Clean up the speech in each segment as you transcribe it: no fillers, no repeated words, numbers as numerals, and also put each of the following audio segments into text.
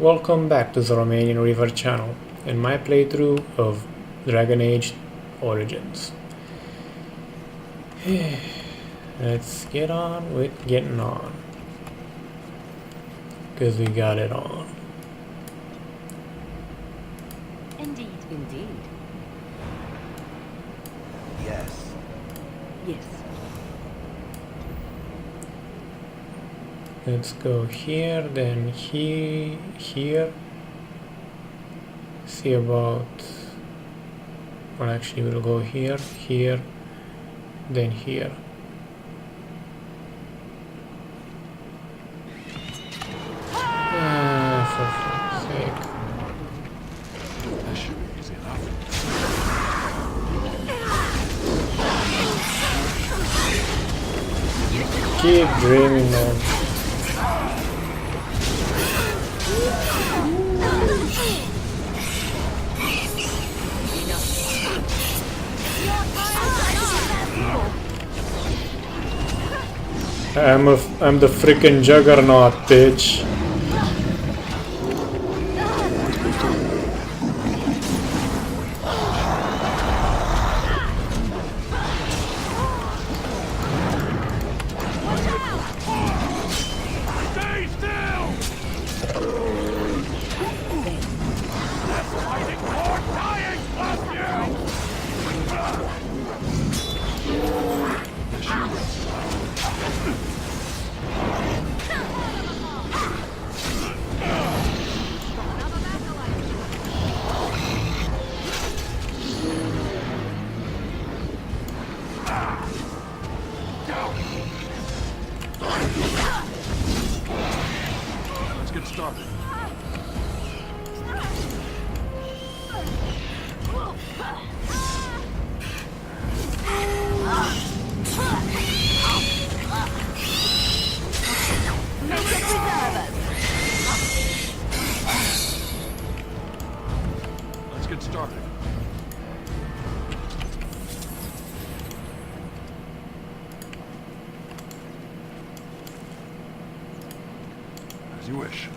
Welcome back to the Romanian River channel and my playthrough of Dragon Age Origins. Let's get on with getting on, because we got it on. Indeed. Yes. Yes. Let's go here, then here. See about... Well, actually we'll go here, then here. For fuck's sake. That should be easy enough. Keep dreaming, man. I'm the freaking juggernaut, bitch. Stay still! That's fighting more dying plus Let's get started. Let's get started. As you wish.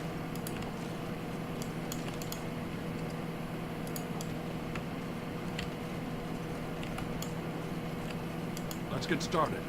Let's get started.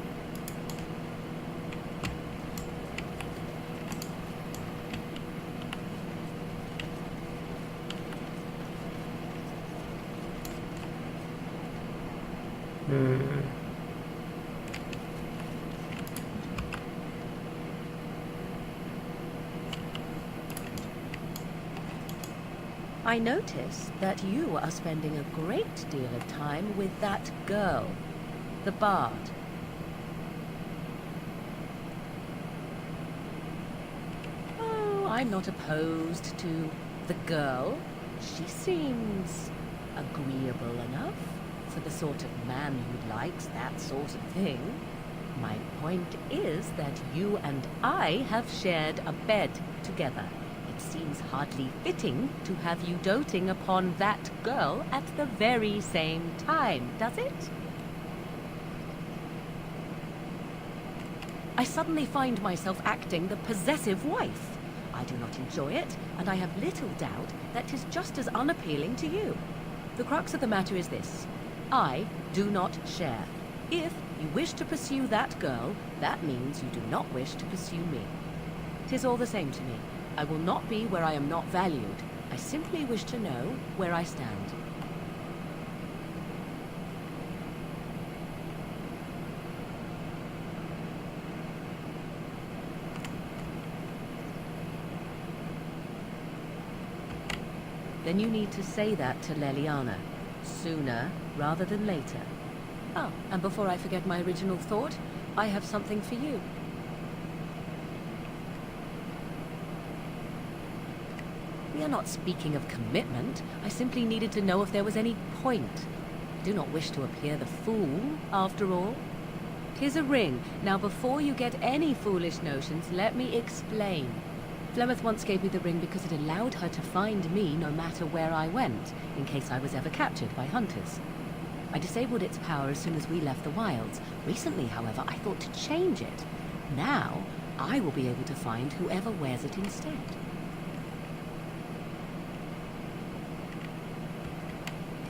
I notice that you are spending a great deal of time with that girl, the bard. Oh, I'm not opposed to the girl. She seems agreeable enough for the sort of man who likes that sort of thing. My point is that you and I have shared a bed together. It seems hardly fitting to have you doting upon that girl at the very same time, does it? I suddenly find myself acting the possessive wife. I do not enjoy it, and I have little doubt that 'tis just as unappealing to you. The crux of the matter is this: I do not share. If you wish to pursue that girl, that means you do not wish to pursue me. 'Tis all the same to me. I will not be where I am not valued. I simply wish to know where I stand. Then you need to say that to Leliana, sooner rather than later. Oh, and before I forget my original thought, I have something for you. We are not speaking of commitment. I simply needed to know if there was any point. I do not wish to appear the fool, after all. 'Tis a ring. Now, before you get any foolish notions, let me explain. Flemeth once gave me the ring because it allowed her to find me no matter where I went, in case I was ever captured by hunters. I disabled its power as soon as we left the wilds. Recently, however, I thought to change it. Now, I will be able to find whoever wears it instead.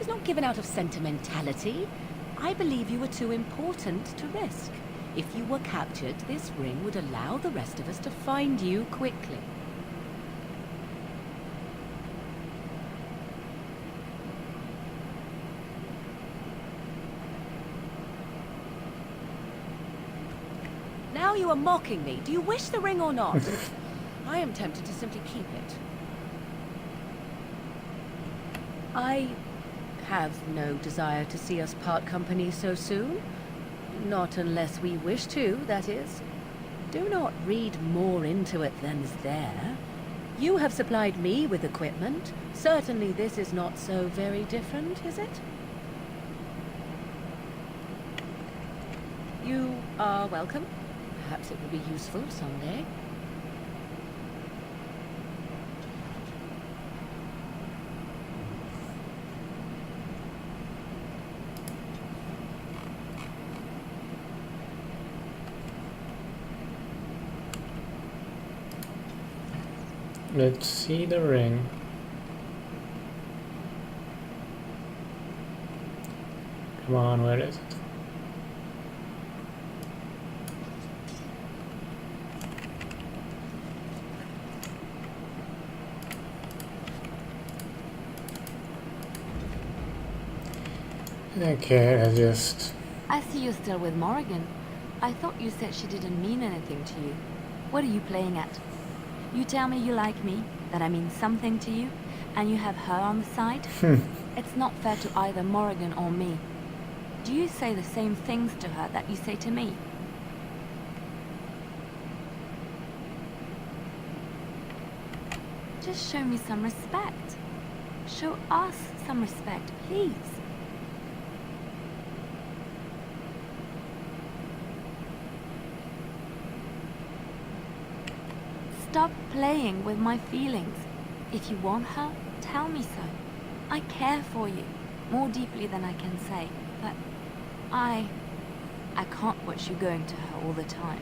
was not given out of sentimentality. I believe you were too important to risk. If you were captured, this ring would allow the rest of us to find you quickly. Now you are mocking me. Do you wish the ring or not? I am tempted to simply keep it. I have no desire to see us part company so soon. Not unless we wish to, that is. Do not read more into it than is there. You have supplied me with equipment. Certainly this is not so very different, is it? You are welcome. Perhaps it will be useful someday. Let's see the ring. Come on, where is it? Okay, I see you're still with Morrigan. I thought you said she didn't mean anything to you. What are you playing at? You tell me you like me, that I mean something to you, and you have her on the side? It's not fair to either Morrigan or me. Do you say the same things to her that you say to me? Just show me some respect. Show us some respect, please. Stop playing with my feelings. If you want her, tell me so. I care for you, more deeply than I can say, but I can't watch you going to her all the time.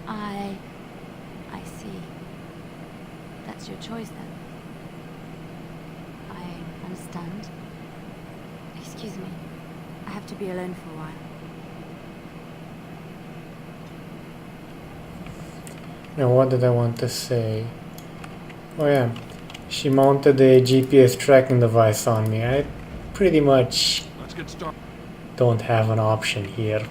I see. That's your choice then. I understand. Excuse me. I have to be alone for a while. Now, what did I want to say? Oh yeah, she mounted a GPS tracking device on me. I pretty much Let's get started. don't have an option here.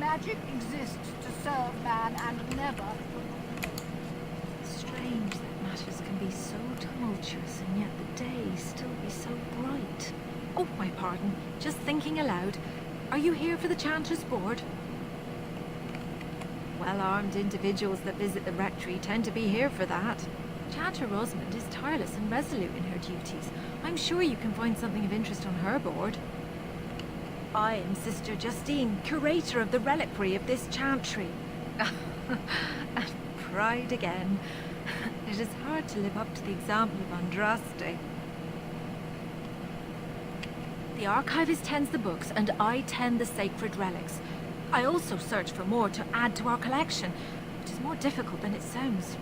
Magic exists to serve man and never. Strange that matters can be so tumultuous and yet the day still be so bright. Oh, my pardon. Just thinking aloud. Are you here for the Chanters Board? Well-armed individuals that visit the rectory tend to be here for that. Chanter Rosamond is tireless and resolute in her duties. I'm sure you can find something of interest on her board. I am Sister Justine, curator of the reliquary of this chantry. And pride again. It is hard to live up to the example of Andraste. The archivist tends the books, and I tend the sacred relics. I also search for more to add to our collection, which is more difficult than it sounds.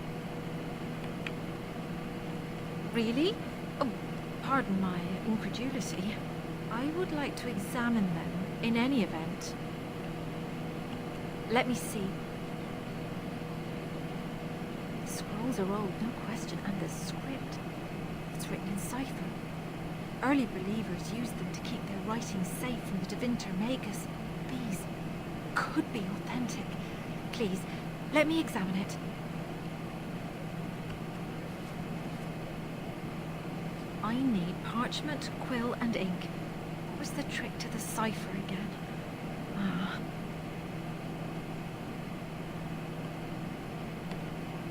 Really? Oh, pardon my incredulity. I would like to examine them in any event. Let me see. The scrolls are old, no question, and the script. It's written in cipher. Early believers used them to keep their writings safe from the Divinter Magus. These could be authentic. Please, let me examine it. I need parchment, quill, and ink. What was the trick to the cipher again?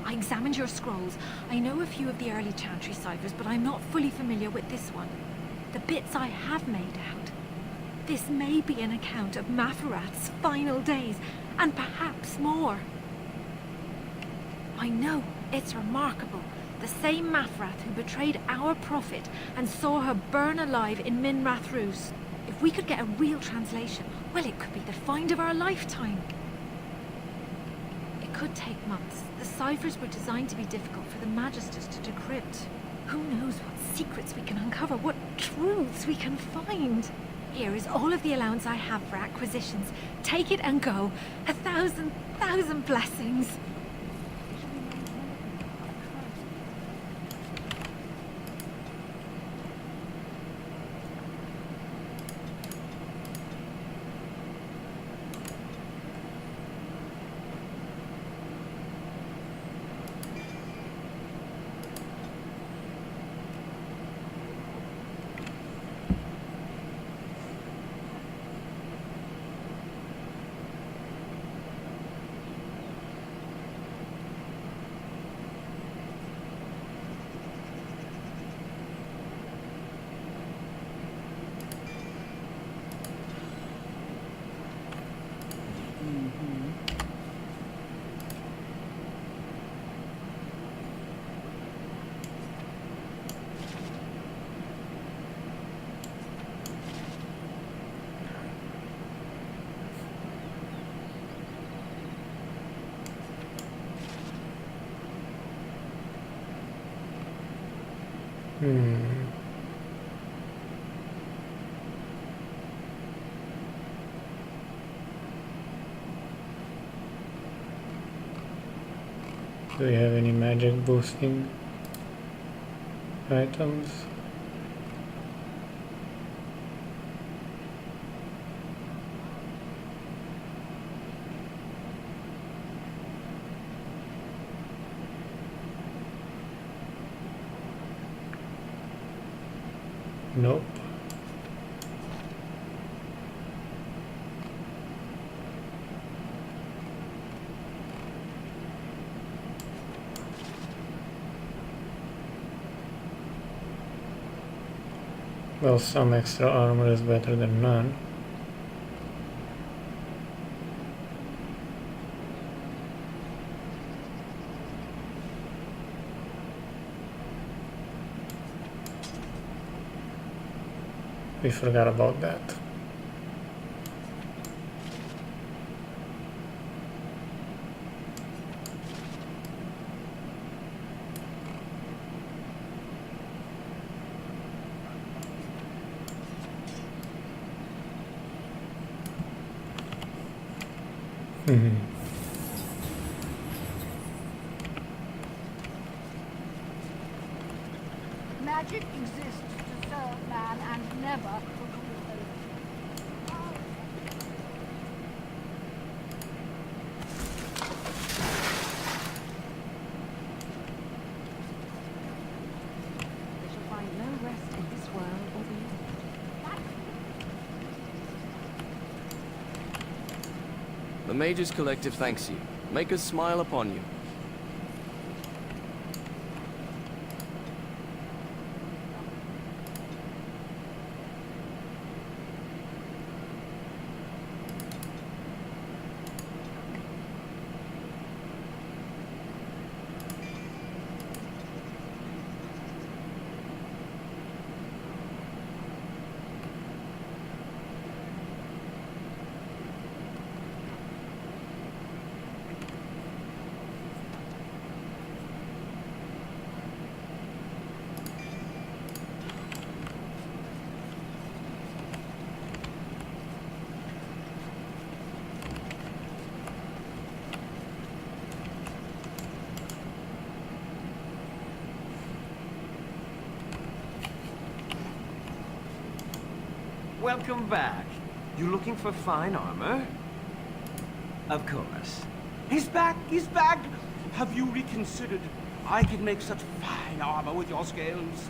I examined your scrolls. I know a few of the early chantry ciphers, but I'm not fully familiar with this one. the bits I have made out. This may be an account of Maferath's final days, and perhaps more. I know, it's remarkable. The same Maferath who betrayed our prophet and saw her burn alive in Minrath Rus. If we could get a real translation, well, it could be the find of our lifetime. It could take months. The ciphers were designed to be difficult for the Magisters to decrypt. Who knows what secrets we can uncover, what truths we can find. Here is all of the allowance I have for acquisitions. Take it and go. 1,000 blessings. Do we have any magic boosting items? Nope. Well, some extra armor is better than none. We forgot about that. Magic exists to serve man and never to rule over. They shall find no rest in this world or beyond. The Mages Collective thanks you. Make us smile upon you. Welcome back. You looking for fine armor? Of course. He's back! He's back! Have you reconsidered? I can make such fine armor with your scales.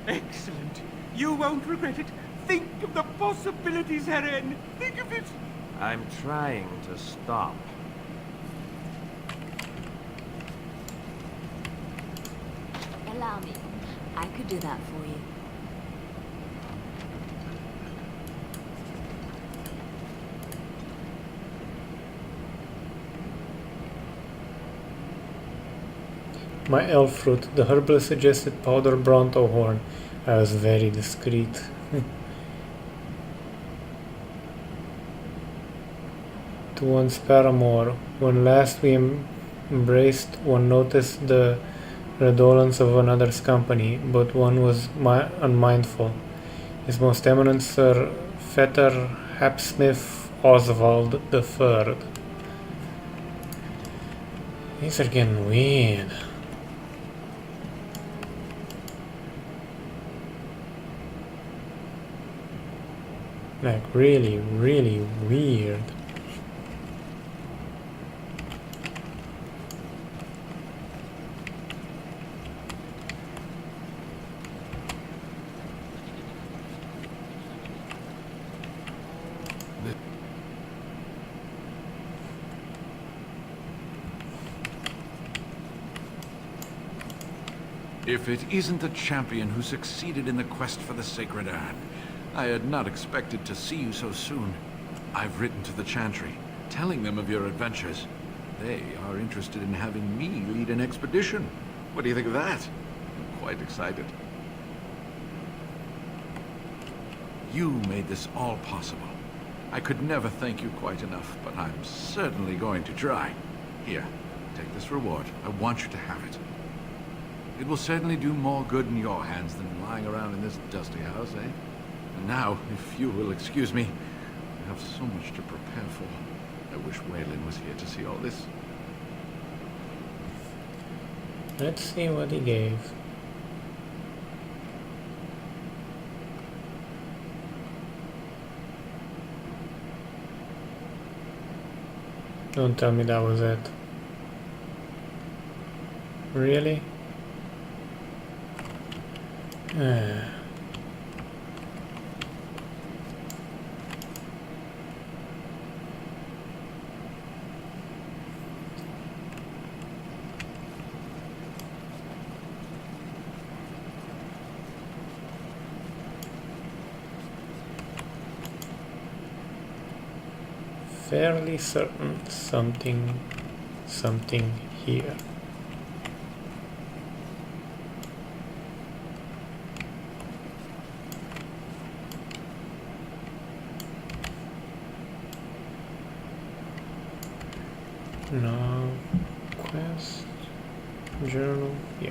Excellent. You won't regret it. Think of the possibilities, Heron. Think of it. I'm trying to stop. Allow me. I could do that for you. My elf fruit, the herbal suggested powder Bronto horn. I was very discreet. To one's paramour, when last we embraced, one noticed the redolence of another's company, but one was unmindful. His most eminent Sir Fetter Hapsmith Oswald III. These are getting weird. Like really, really weird. If it isn't the champion who succeeded in the quest for the Sacred Urn, I had not expected to see you so soon. I've written to the Chantry, telling them of your adventures. They are interested in having me lead an expedition. What do you think of that? I'm quite excited. You made this all possible. I could never thank you quite enough, but I'm certainly going to try. Here, take this reward. I want you to have it. It will certainly do more good in your hands than lying around in this dusty house, eh? And now, if you will excuse me, I have so much to prepare for. I wish Waylon was here to see all this. Let's see what he gave. Don't tell me that was it. Really? Fairly certain something here. No quest journal, yeah.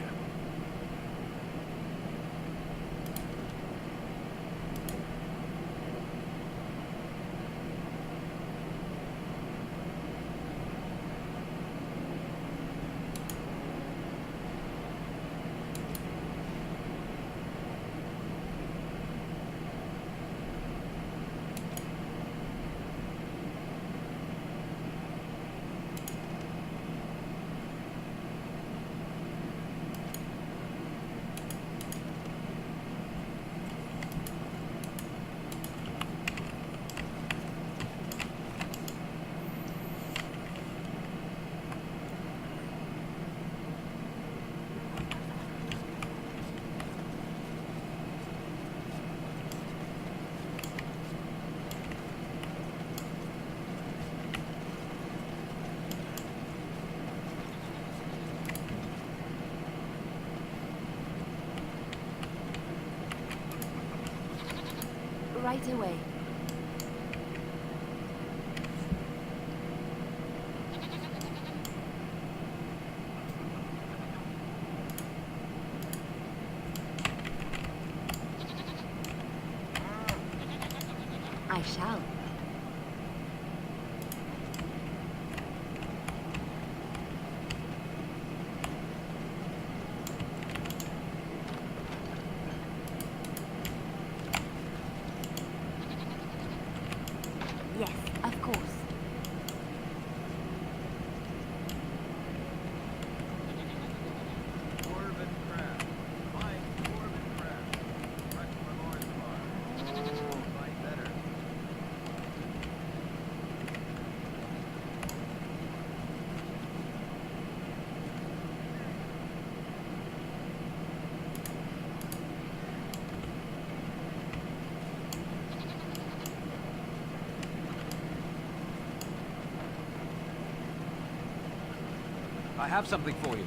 Right away. I shall. Yes, of course. I have something for you.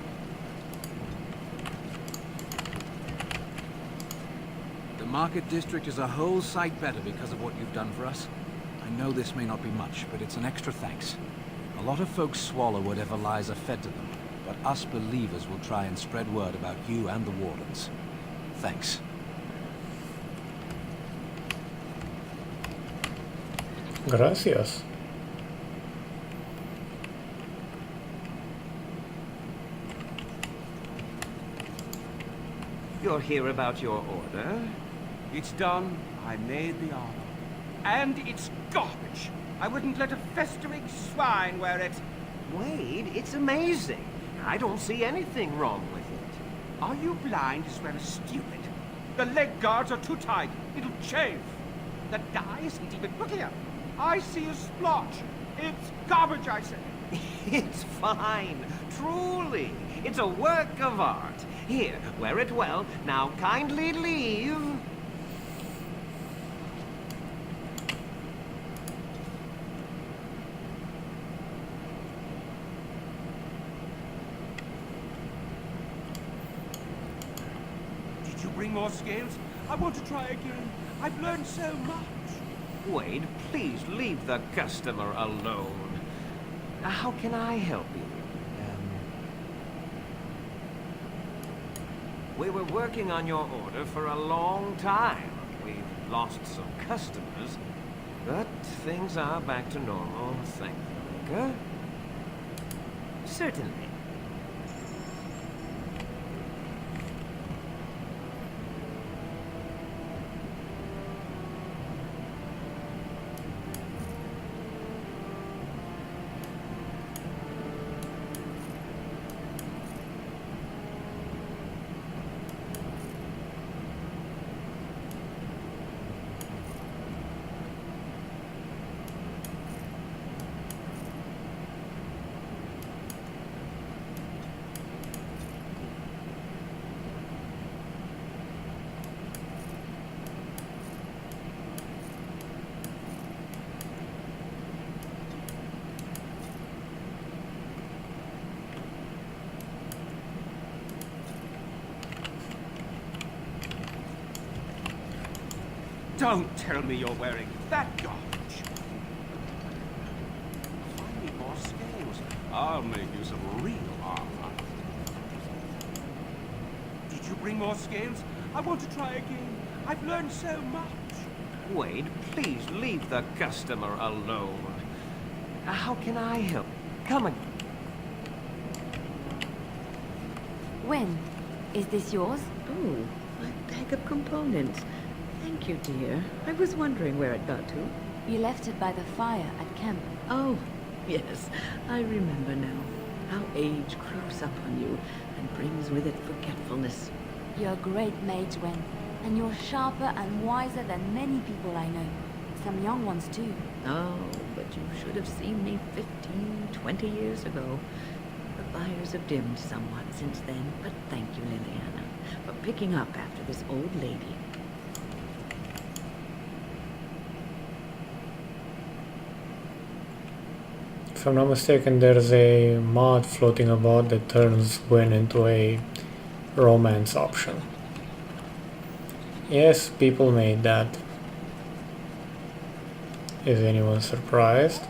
The market district is a whole sight better because of what you've done for us. I know this may not be much, but it's an extra thanks. A lot of folks swallow whatever lies are fed to them, but us believers will try and spread word about you and the Wardens. Thanks. Gracias. You're here about your order? It's done. I made the order. And it's garbage. I wouldn't let a festering swine wear it. Wade, it's amazing. I don't see anything wrong with it. Are you blind as well as stupid? The leg guards are too tight. It'll chafe. The dye isn't even... Look here. I see a splotch. It's garbage, I say. It's fine. Truly. It's a work of art. Here, wear it well. Now kindly leave. Did you bring more scales? I want to try again. I've learned so much. Wade, please leave the customer alone. How can I help you? We were working on your order for a long time. We've lost some customers, but things are back to normal, thankfully. Certainly. Don't tell me you're wearing that garbage. Find me more scales. I'll make you some real armor. Did you bring more scales? I want to try again. I've learned so much. Wade, please leave the customer alone. How can I help? Come again. When? Is this yours? Oh, my bag of components. Thank you, dear. I was wondering where it got to. You left it by the fire at camp. Oh, yes. I remember now. How age creeps up on you and brings with it forgetfulness. You're a great mage, Wen, and you're sharper and wiser than many people I know. Some young ones, too. Oh, but you should have seen me 15, 20 years ago. The fires have dimmed somewhat since then, but thank you, Liliana, for picking up after this old lady. If I'm not mistaken, there's a mod floating about that turns Gwen into a romance option. Yes, people made that. Is anyone surprised?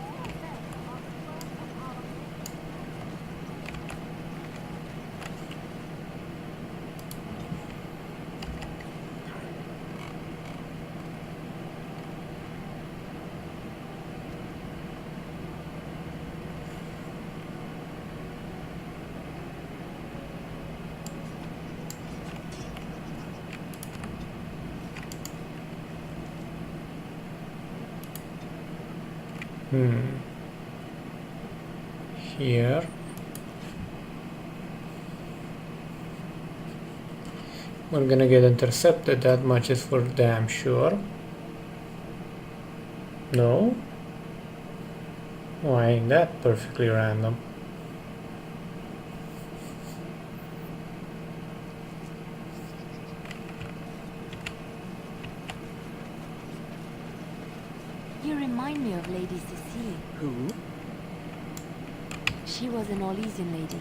Here. We're gonna get intercepted, that much is for damn sure. No? Why ain't that perfectly random? You remind me of Lady Cecilie. Who? She was an Orlesian lady.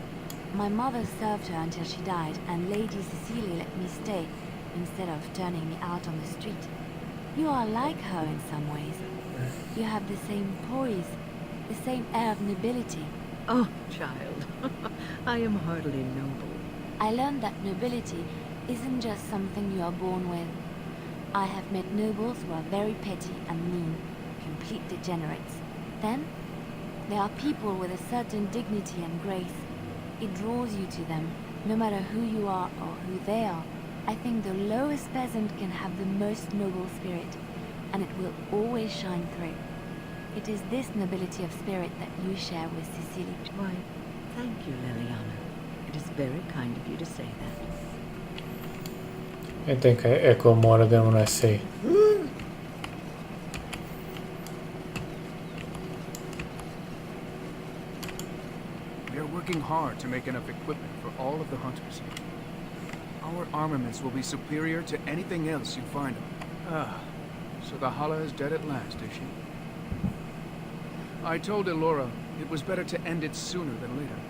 My mother served her until she died, and Lady Cecilia let me stay instead of turning me out on the street. You are like her in some ways. You have the same poise, the same air of nobility. Oh, child, I am hardly noble. I learned that nobility isn't just something you are born with. I have met nobles who are very petty and mean, complete degenerates. Then, there are people with a certain dignity and grace. It draws you to them, no matter who you are or who they are. I think the lowest peasant can have the most noble spirit, and it will always shine through. It is this nobility of spirit that you share with Cecilia. Why, thank you, Liliana. It is very kind of you to say that. I think I echo Morgan when I say, We are working hard to make enough equipment for all of the hunters. Our armaments will be superior to anything else you find them. Ah, so the Hala is dead at last, is she? I told Elora it was better to end it sooner than later.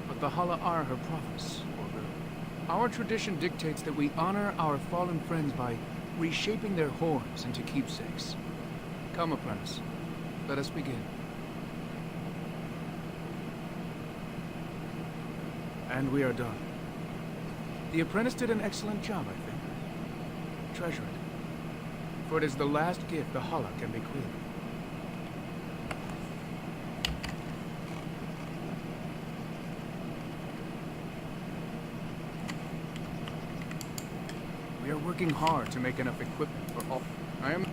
But the Hala are her prophets, or our tradition dictates that we honor our fallen friends by reshaping their horns into keepsakes. Come, apprentice. Let us begin. And we are done. The apprentice did an excellent job, I think. Treasure it. For it is the last gift the Hala can bequeath. We are working hard to make enough equipment for all. I am...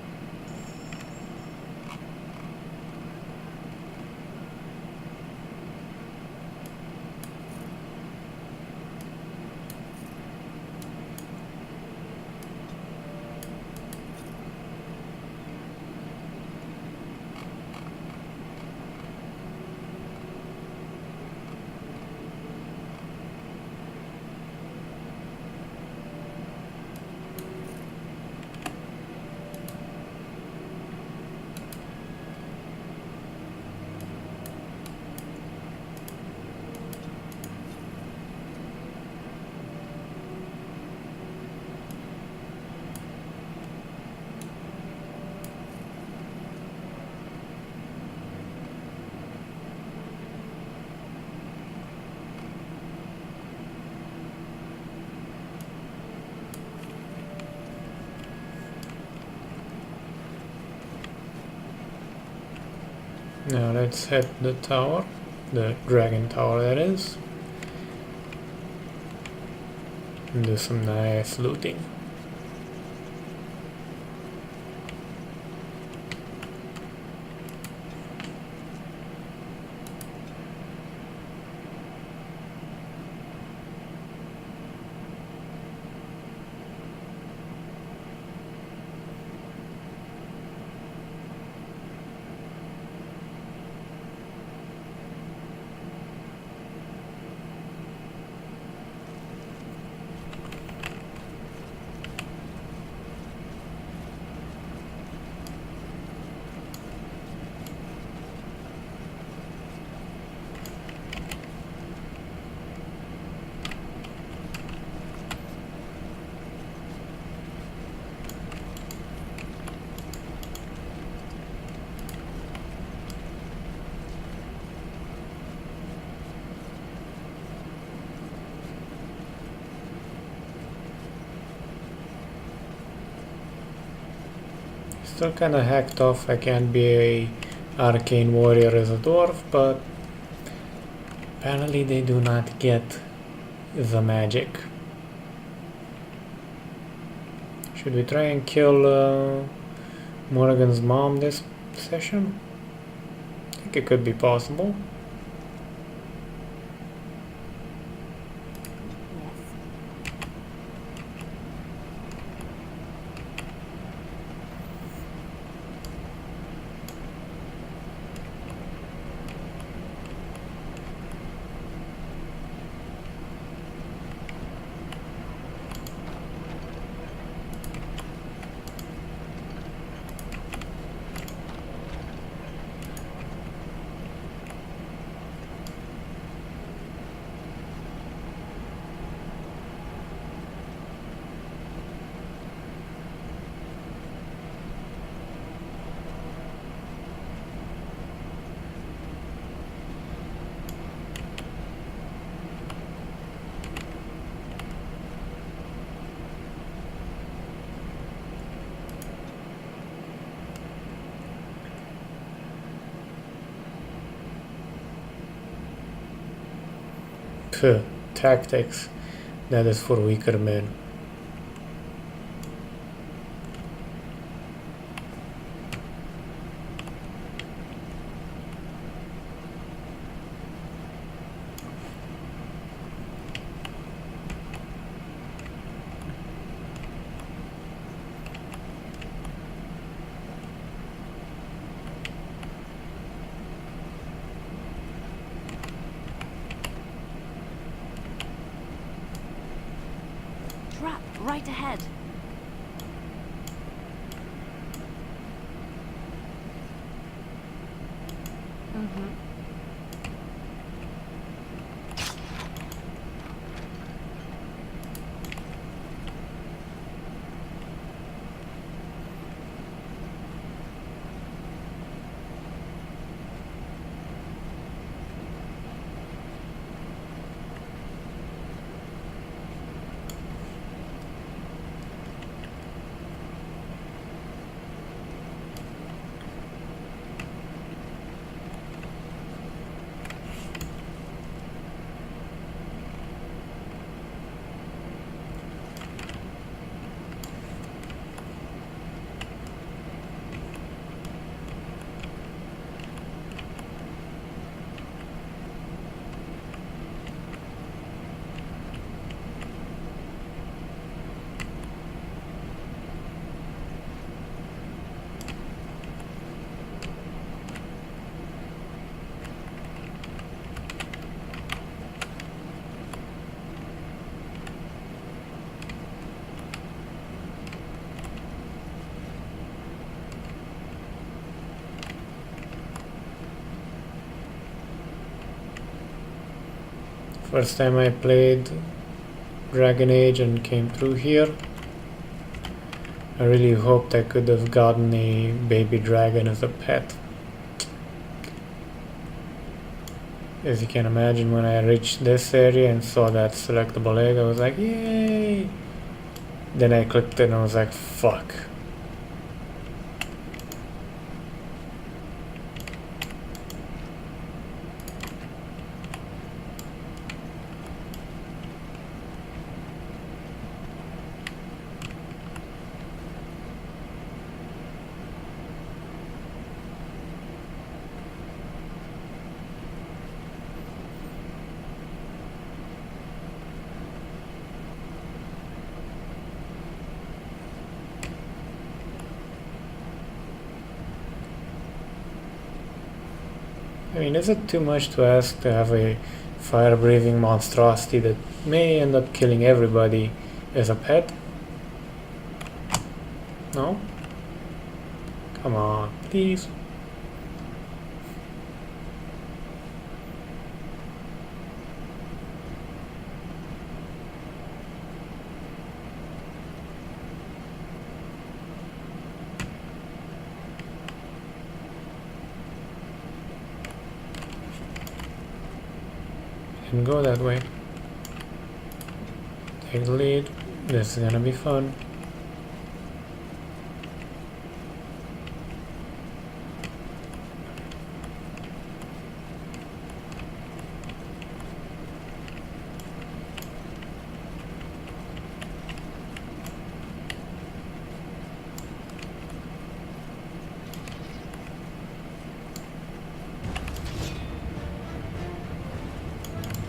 now let's hit the tower, the dragon tower that is, and do some nice looting. Still kinda hacked off. I can't be a arcane warrior as a dwarf, but apparently they do not get the magic. Should we try and kill Morgan's mom this session? I think it could be possible. Phew, tactics. That is for weaker men. Trap right ahead. First time I played Dragon Age and came through here, I really hoped I could have gotten a baby dragon as a pet. As you can imagine, when I reached this area and saw that selectable egg, I was like, yay! Then I clicked it and I was like, fuck. I mean, is it too much to ask to have a fire-breathing monstrosity that may end up killing everybody as a pet? No? Come on, please. Didn't go that way. Take the lead. This is gonna be fun.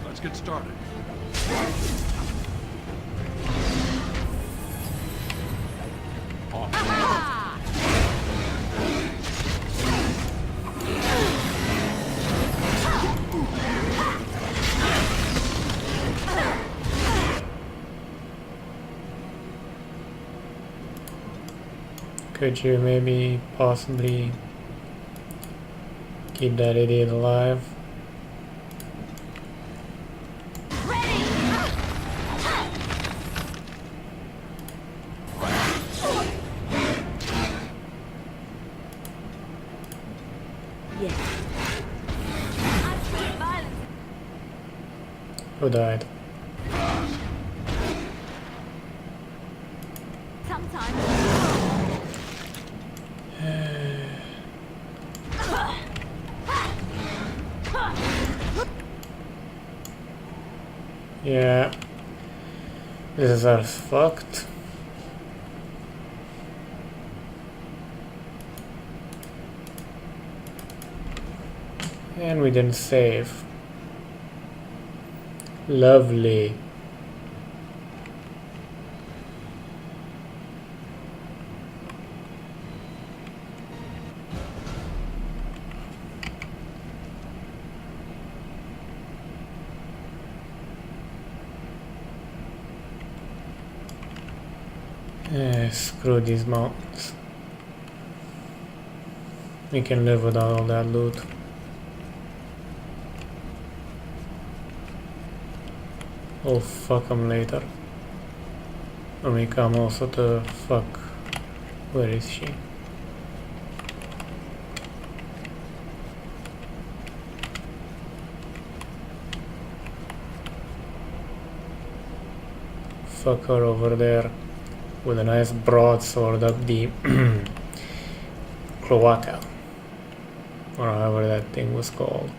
Let's get started. Could you maybe possibly keep that idiot alive? Who died? Yeah. This is us fucked. And we didn't save. Lovely. Screw these mountains. We can live without all that loot. Oh, fuck them later. And we come also to fuck. Where is she? Fuck her over there with a nice broadsword up the cloaca, or however that thing was called.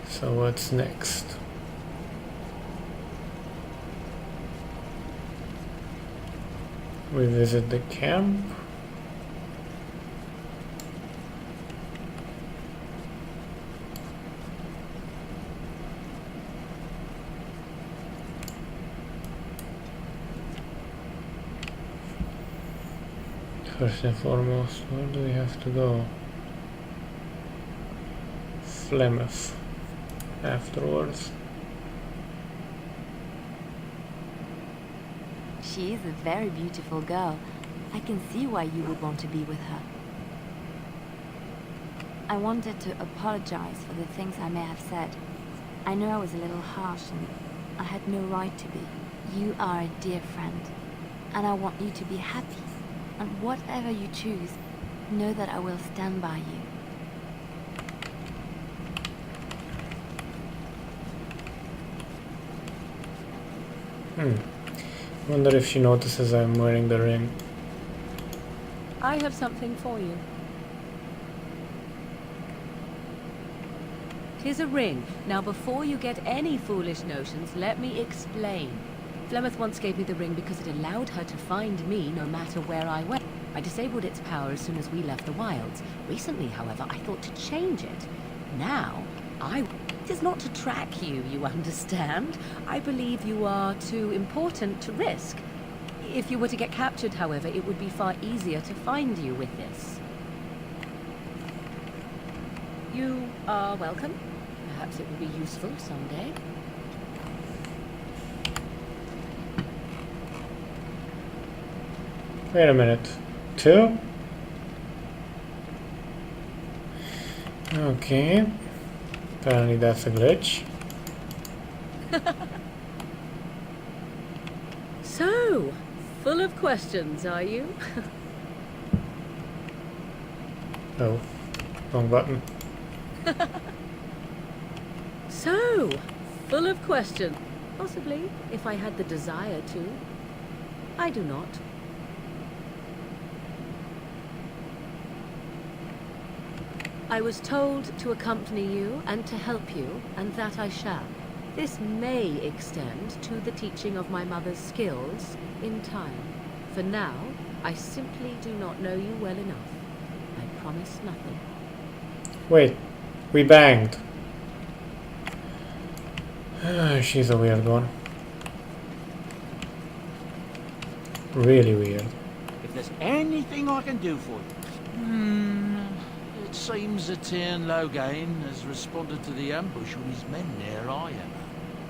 So what's next? We visit the camp. First and foremost, where do we have to go? Flemeth. Afterwards. She is a very beautiful girl. I can see why you would want to be with her. I wanted to apologize for the things I may have said. I know I was a little harsh and I had no right to be. You are a dear friend, and I want you to be happy. And whatever you choose, know that I will stand by you. Wonder if she notices I'm wearing the ring. I have something for you. 'Tis a ring. Now before you get any foolish notions, let me explain. Flemeth once gave me the ring because it allowed her to find me no matter where I went. I disabled its power as soon as we left the wilds. Recently, however, I thought to change it. Now, it is not to track you, you understand. I believe you are too important to risk. If you were to get captured, however, it would be far easier to find you with this. You are welcome. Perhaps it will be useful someday. Wait a minute. 2? Okay. Apparently that's a glitch. So, full of questions, are you? Oh, wrong button. So, full of questions. Possibly, if I had the desire to. I do not. I was told to accompany you and to help you, and that I shall. This may extend to the teaching of my mother's skills in time. For now, I simply do not know you well enough. I promise nothing. Wait, we banged. She's a weird one. Really weird. If there's anything I can do for you. It seems that Tyrn Logain has responded to the ambush with his men near Iron.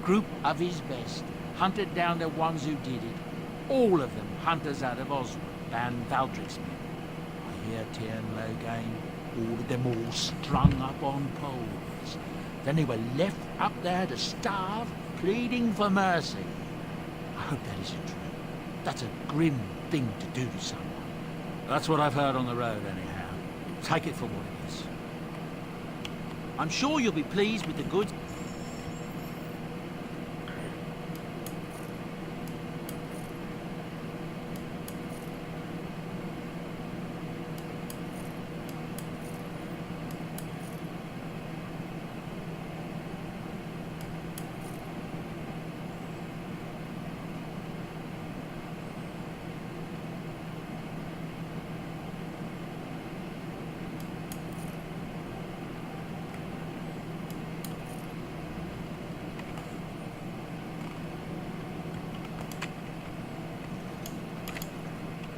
Group of his best, hunted down the ones who did it. All of them hunters out of Oswald and Valdric's men. I hear Tyrn Logain ordered them all strung up on poles. Then they were left up there to starve, pleading for mercy. I hope that isn't true. That's a grim thing to do to someone. That's what I've heard on the road, anyhow. Take it for what it is. I'm sure you'll be pleased with the goods.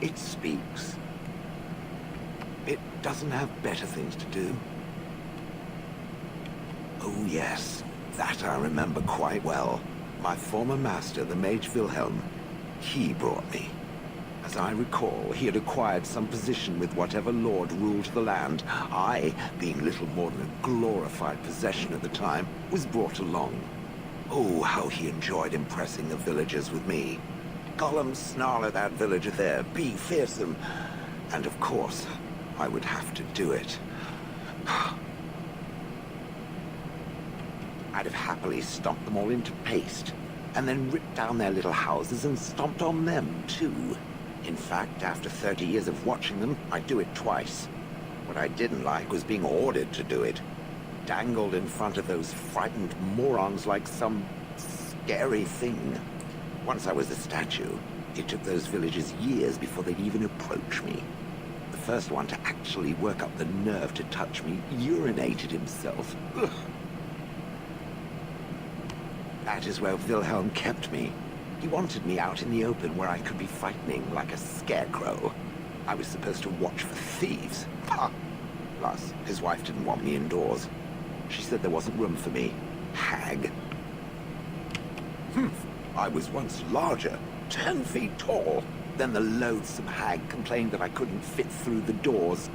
It speaks. It doesn't have better things to do. Oh yes, that I remember quite well. My former master, the Mage Wilhelm, he brought me. As I recall, he had acquired some position with whatever lord ruled the land. I, being little more than a glorified possession at the time, was brought along. Oh, how he enjoyed impressing the villagers with me. Gollum snarl at that villager there, be fearsome. And of course, I would have to do it. I'd have happily stomped them all into paste, and then ripped down their little houses and stomped on them, too. In fact, after 30 years of watching them, I'd do it twice. What I didn't like was being ordered to do it. Dangled in front of those frightened morons like some scary thing. Once I was a statue, it took those villagers years before they'd even approach me. The first one to actually work up the nerve to touch me urinated himself. Ugh. That is where Wilhelm kept me. He wanted me out in the open where I could be frightening like a scarecrow. I was supposed to watch for thieves. Ha! Plus, his wife didn't want me indoors. She said there wasn't room for me. Hag. I was once larger, 10 feet tall. Then the loathsome hag complained that I couldn't fit through the doors.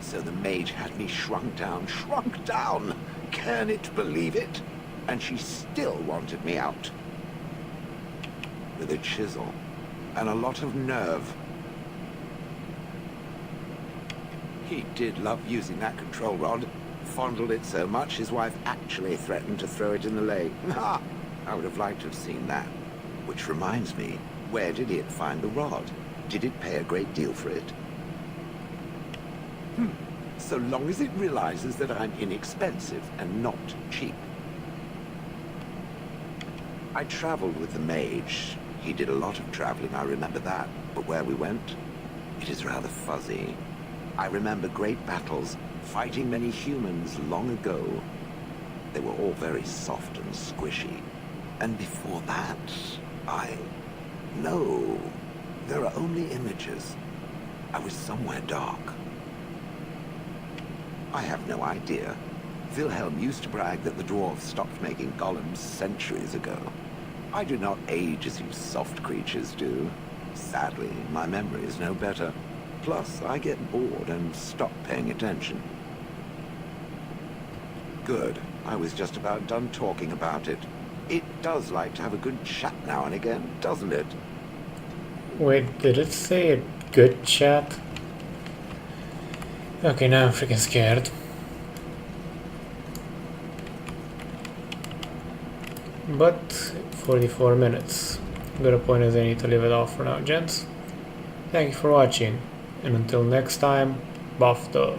So the mage had me shrunk down. Can it believe it? And she still wanted me out. With a chisel and a lot of nerve. He did love using that control rod. Fondled it so much his wife actually threatened to throw it in the lake. Ha! I would have liked to have seen that. Which reminds me, where did it find the rod? Did it pay a great deal for it? So long as it realizes that I'm inexpensive and not cheap. I traveled with the mage. He did a lot of traveling, I remember that. But where we went, it is rather fuzzy. I remember great battles, fighting many humans long ago. They were all very soft and squishy. And before that, No, there are only images. I was somewhere dark. I have no idea. Wilhelm used to brag that the dwarves stopped making golems centuries ago. I do not age as you soft creatures do. Sadly, my memory is no better. Plus, I get bored and stop paying attention. Good. I was just about done talking about it. It does like to have a good chat now and again, doesn't it? Wait, did it say a good chat? Okay, now I'm freaking scared. But 44 minutes. Good point is I need to leave it off for now, gents. Thank you for watching, and until next time, buff the